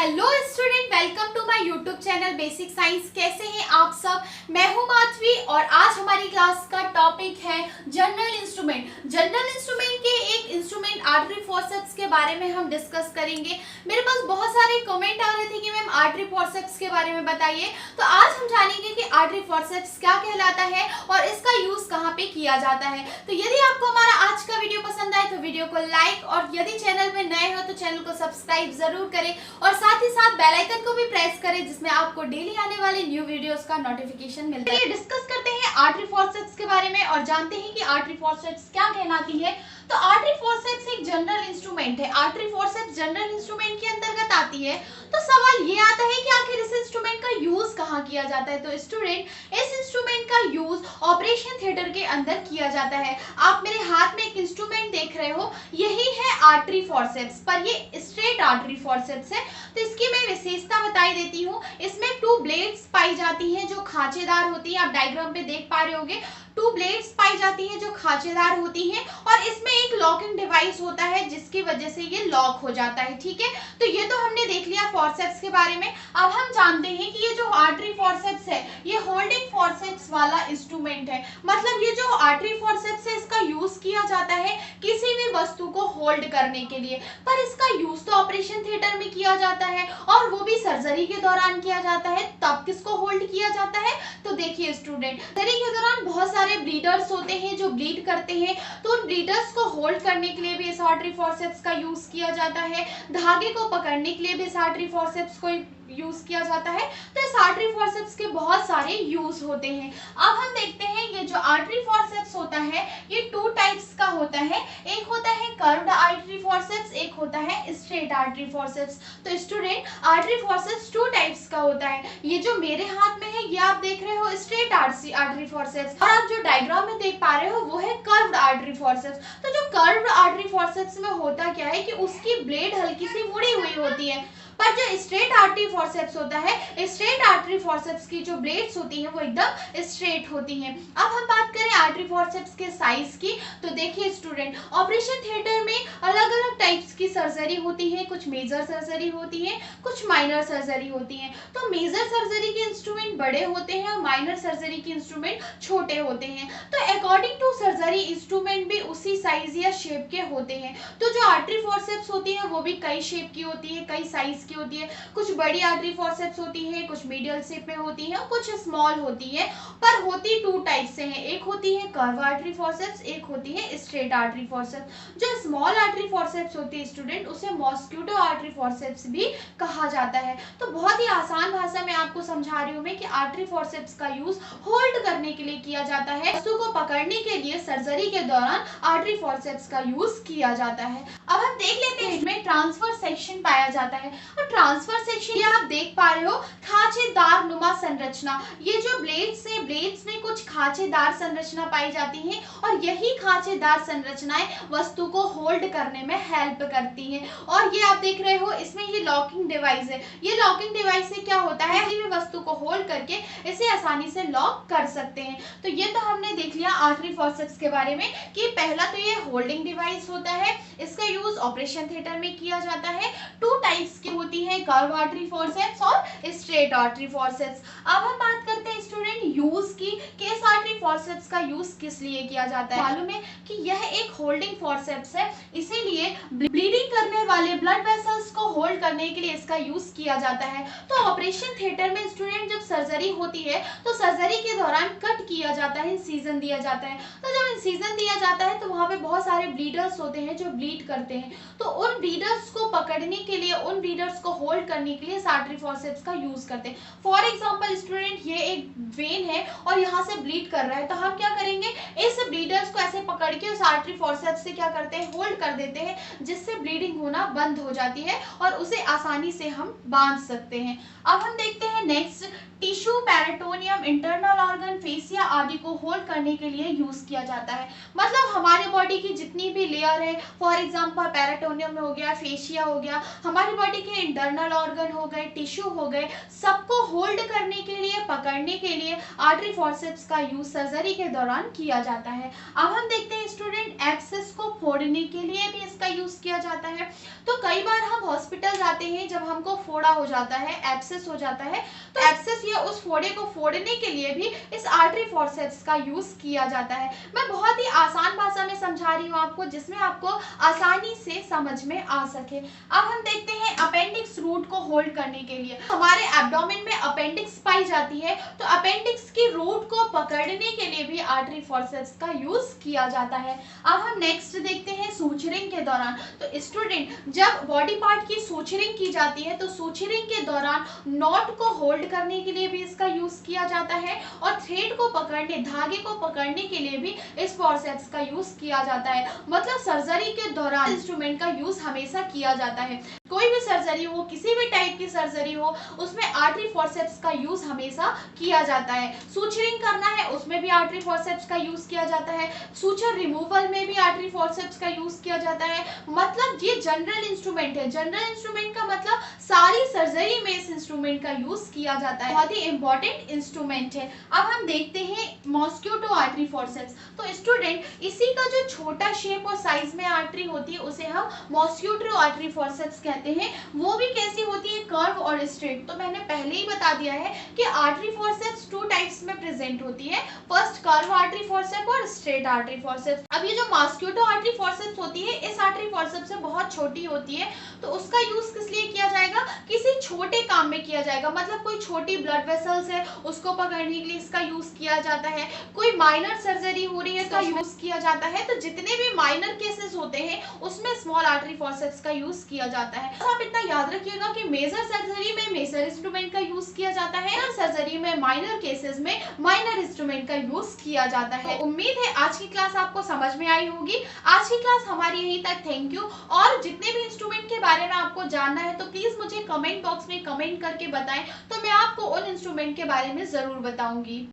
Hello student, welcome to my YouTube channel basic science. कैसे हैं आप सब? मैं हूं माधवी और आज हमारी क्लास का टॉपिक है जनरल इंस्ट्रूमेंट। जनरल इंस्ट्रूमेंट के एक इंस्ट्रूमेंट आर्टरी फॉरसेप्स के बारे में हम डिस्कस करेंगे। मेरे पास बहुत सारे कमेंट आ रहे थे कि मैम आर्टरी फॉरसेप्स के बारे में बताइए, तो आज हम जानेंगे कि आर्टरी फॉरसेप्स क्या कहलाता है और इसका यूज कहाँ पे किया जाता है। तो यदि आपको हमारा आज का वीडियो पसंद आए तो वीडियो को लाइक और यदि चैनल में नए हो तो चैनल को सब्सक्राइब जरूर करें और साथ ही साथ बेल आइकन को भी प्रेस करें जिसमें आपको डेली आने वाले न्यू वीडियोस का नोटिफिकेशन मिलता है। डिस्कस करते हैं आर्टरी फॉरसेप्स के बारे में और जानते हैं कि आर्टरी फॉरसेप्स क्या कहलाती है। तो आर्टरी फॉरसेप्स एक जनरल इंस्ट्रूमेंट है। आर्टरी फॉरसेप्स जनरल इंस्ट्रूमेंट के अंतर्गत आती है। तो सवाल ये आता है कि आखिर इस इंस्ट्रूमेंट का यूज कहाँ किया जाता है। तो स्टूडेंट, इस इंस्ट्रूमेंट का यूज ऑपरेशन थिएटर के अंदर किया जाता है। आप मेरे हाथ में एक इंस्ट्रूमेंट देख रहे हो, यही है आर्टरी फॉरसेप्स, पर ये स्ट्रेट आर्टरी फॉरसेप्स है। तो इसकी मैं विशेषता बताई देती हूँ। इसमें 2 ब्लेड्स पाई जाती हैं जो खांचेदार होती है। आप डायग्राम पे देख पा रहे होंगे 2 ब्लेड्स पाई जाती हैं जो खांचेदार होती हैं और इसमें एक लॉकिंग डिवाइस होता है जिसकी वजह से ये लॉक हो जाता है। ठीक है, तो ये तो हमने देख लिया फॉरसेप्स के बारे में। अब हम जानते हैं कि ये जो आर्टरी फॉरसेप्स है ये होल्डिंग फॉरसेप्स वाला इंस्ट्रूमेंट है। मतलब ये जो आर्टरी फॉरसेप्स है इसका यूज किया जाता है किसी भी वस्तु को होल्ड करने के लिए, पर इसका यूज तो ऑपरेशन थिएटर में किया जाता है और वो भी सर्जरी के दौरान किया जाता है। तब किसको होल्ड किया जाता है? तो देखिए स्टूडेंट, सर्जरी के दौरान बहुत सारे ब्लीडर्स होते हैं जो ब्लीड करते हैं, तो उन ब्लीडर्स को होल्ड करने के लिए भी इस आर्टरी फॉरसेप्स का यूज किया जाता है। धागे को पकड़ने के लिए भी इस आर्टरी फॉरसेप्स को यूज किया जाता है। तो इस आर्टरी फॉरसेप्स के बहुत सारे यूज होते हैं। अब हम देखते हैं ये जो आर्टरी फॉरसेप्स होता है ये 2 टाइप्स का होता है। एक होता है कर्व्ड आर्टरी फॉरसेप्स, एक होता है स्ट्रेट आर्टरी फॉरसेप्स। तो स्टूडेंट, आर्टरी फॉरसेप्स 2 टाइप्स का होता है। ये जो मेरे हाथ में है ये आप देख रहे हो स्ट्रेट आर्टरी फॉरसेप्स और आप जो डायग्राम में देख पा रहे हो वो है कर्व्ड आर्टरी फॉरसेप्स। तो जो कर्व्ड आर्टरी फॉरसेप्स में होता क्या है कि उसकी ब्लेड हल्की सी मुड़ी हुई होती है, पर जो स्ट्रेट आर्टरी फॉरसेप्स होता है, स्ट्रेट आर्टरी फॉरसेप्स की जो ब्लेड्स होती हैं वो एकदम स्ट्रेट होती हैं। अब हम बात करें आर्टरी फॉरसेप्स के साइज की, तो देखिए स्टूडेंट, ऑपरेशन थिएटर में अलग अलग टाइप्स की सर्जरी होती है। कुछ मेजर सर्जरी होती है, कुछ माइनर सर्जरी होती है। तो मेजर सर्जरी के इंस्ट्रूमेंट बड़े होते हैं और माइनर सर्जरी के इंस्ट्रूमेंट छोटे होते हैं। तो अकॉर्डिंग टू सर्जरी इंस्ट्रूमेंट भी उसी साइज या शेप के होते हैं। तो जो आर्टरी फॉरसेप्स होती है वो भी कई शेप की होती है, कई साइज की होती है। कुछ बड़ी आर्टरी फॉरसेप्स होती है, कुछ मीडियम शेप में होती है, कुछ स्मॉल होती है, पर होती 2 टाइप से हैं। एक होती है कर्व आर्टरी फॉरसेप्स, एक होती है स्ट्रेट आर्टरी फॉरसेप्स। जो स्मॉल आर्टरी फॉरसेप्स होती है स्टूडेंट, उसे मॉस्किटो आर्टरी फॉरसेप्स भी कहा जाता है। तो बहुत ही आसान भाषा में आपको समझा रही हूं मैं कि आर्टरी फॉरसेप्स का यूज होल्ड करने के लिए किया जाता है। वस्तु को पकड़ने के लिए सर्जरी के दौरान आर्टरी फॉरसेप्स का यूज किया जाता है। अब हम देख लेते हैं इसमें ट्रांसफर सेक्शन पाया जाता है। ट्रांसफर सेक्शन ये आप देख पा रहे हो खांचेदार नुमा संरचना। ये जो ब्लेड्स है, ब्लेड्स में कुछ खांचेदार संरचना पाई जाती है और यही खांचेदार संरचनाएं वस्तु को होल्ड करने में हेल्प करती हैं। और ये आप देख रहे हो इसमें ये लॉकिंग डिवाइस है। ये लॉकिंग डिवाइस से क्या होता है, किसी भी वस्तु को होल्ड करके इसे आसानी से लॉक कर सकते हैं। तो ये तो हमने देख लिया आर्टरी फॉरसेप्स के बारे में कि पहला तो ये होल्डिंग डिवाइस होता है, इसका यूज ऑपरेशन थिएटर में किया जाता है। 2 टाइप्स की होती है, कर्व आर्टरी फॉरसेप्स और स्ट्रेट आर्टरी फॉरसेप्स। अब हम बात करते हैं स्टूडेंट यूज की कि इस आर्टरी फॉरसेप्स का यूज किस लिए किया जाता है। मालूम है कि यह एक होल्डिंग फॉरसेप्स है, इसीलिए ब्लीडिंग करने वाले ब्लड वेसल्स को होल्ड करने के लिए इसका यूज किया जाता है। तो ऑपरेशन थिएटर में स्टूडेंट जब सर्जरी होती है तो सर्जरी के दौरान कट किया जाता है, इंसिजन दिया जाता है। तो जब इंसिजन दिया जाता है तो वहां पे बहुत सारे ब्लीडर्स होते हैं जो ब्लीड करते हैं। तो उन ब्लीडर्स को पकड़ने के लिए, उन ब्लीडर्स को होल्ड करने के लिए आर्टरी फॉरसेप्स का यूज करते हैं। फॉर एग्जांपल स्टूडेंट, ये एक वेन है और यहाँ से ब्लीड कर रहा है, तो हम क्या करेंगे, इस ब्लीडर्स को ऐसे पकड़ के उस आर्टरी फॉरसेप्स से क्या करते हैं, होल्ड कर देते हैं, जिससे ब्लीडिंग होना बंद हो जाती है और उसे आसानी से हम बांध सकते हैं। अब हम देखते हैं next, tissue, peritoneum, internal organ, fascia आदि को होल्ड करने के लिए यूज किया जाता है। मतलब हमारे बॉडी की जितनी भी लेयर है, फॉर एग्जांपल पेरिटोनियम हो गया, फेसिया हो गया, हमारी बॉडी के इंटरनल ऑर्गन हो गए, टिश्यू हो गए, सबको होल्ड करने के लिए, पकड़ने के लिए आर्टरी फॉरसेप्स का यूज सर्जरी के दौरान किया जाता है। अब हम देखते हैं स्टूडेंट एब्सेस को फोड़ने के लिए भी इसका यूज किया जाता है। तो कई बार हम हॉस्पिटल जाते हैं जब हमको फोड़ा हो जाता है, एब्सेस हो जाता है, तो एब्सेस या उस फोड़े को फोड़ने के लिए भी इस आर्टरी फॉर्सेप्स का यूज किया जाता है। मैं बहुत ही आसान भाषा में समझा रही हूँ आपको, जिसमें आपको आसानी से समझ में आ सके। अब हम देखते हैं अपेंडिक्स रूट को होल्ड करने के लिए हमारे एब्डोमेन में अपेंडिक्स पाई जाती है, तो अपेंडिक्स की रूट को पकड़ने के लिए भी आर्टरी फॉर्सेप्स का यूज किया जाता है। अब हम नेक्स्ट देखते हैं सूचरिंग के दौरान। तो स्टूडेंट जब बॉडी पार्ट की सूचरिंग की जाती है तो सूचरिंग के दौरान नॉट को होल्ड करने के लिए भी इसका यूज किया जाता है और थ्रेड को पकड़ने, धागे को पकड़ने के लिए भी इस फॉर्सेप्स का यूज किया जाता है। मतलब सर्जरी के दौरान इंस्ट्रूमेंट का यूज हमेशा किया जाता है। कोई भी सर्जरी हो, किसी भी टाइप की सर्जरी हो, उसमें आर्टरी फॉर्सेप्स का यूज हमेशा किया जाता है। सूचरिंग करना है उसमें भी आर्टरी फॉर्सेप्स का यूज किया जाता है। सूचर रिमूवल में भी आर्टरी फॉर्सेप्स का यूज किया जाता है। मतलब ये जनरल इंस्ट्रूमेंट है। जनरल इंस्ट्रूमेंट का मतलब सारी सर्जरी में इस इंस्ट्रूमेंट का यूज किया जाता है। बहुत ही इंपॉर्टेंट इंस्ट्रूमेंट है। अब हम देखते हैं मॉस्किटो आर्टरी फॉर्सेप्स। तो स्टूडेंट इसी का जो छोटा शेप और साइज में आर्टरी होती है उसे हम मॉस्किटो आर्टरी फॉर्सेप्स कहते हैं। वो भी कैसी होती है, कर्व और स्ट्रेट। तो मैंने पहले ही बता दिया है कि आर्टरी फॉर्सेप्स टू टाइप्स में प्रेजेंट होती है, फर्स्ट कर्व आर्टरी फॉर्सेप और स्ट्रेट आर्टरी फॉर्सेप्स। अब ये जो मॉस्किटो आर्टरी फॉर्सेप्स होती है इस आर्टरी फॉर्सेप्स से बहुत छोटी होती है, तो उसका यूज किस लिए किया जाएगा, किसी छोटे काम में किया जाएगा। मतलब कोई छोटी ब्लड वेसल्स है उसको पकड़ने के लिए इसका यूज किया जाता है, कोई माइनर सर्जरी हो रही है तो यूज किया जाता है। तो जितने भी माइनर केसेस होते हैं उसमें स्मॉल आर्टरी फॉर्सेप्स का यूज किया जाता है। तो आप इतना याद रखिएगा कि मेजर सर्जरी में मेजर इंस्ट्रूमेंट का यूज किया जाता है और सर्जरी में माइनर केसेस में माइनर इंस्ट्रूमेंट का यूज किया जाता है। उम्मीद है आज की क्लास आपको समझ में आई होगी। आज की क्लास हमारी यहीं तक। Thank you. और जितने भी इंस्ट्रूमेंट के बारे में आपको जानना है तो प्लीज मुझे कमेंट बॉक्स में कमेंट करके बताएं, तो मैं आपको उन इंस्ट्रूमेंट के बारे में जरूर बताऊंगी।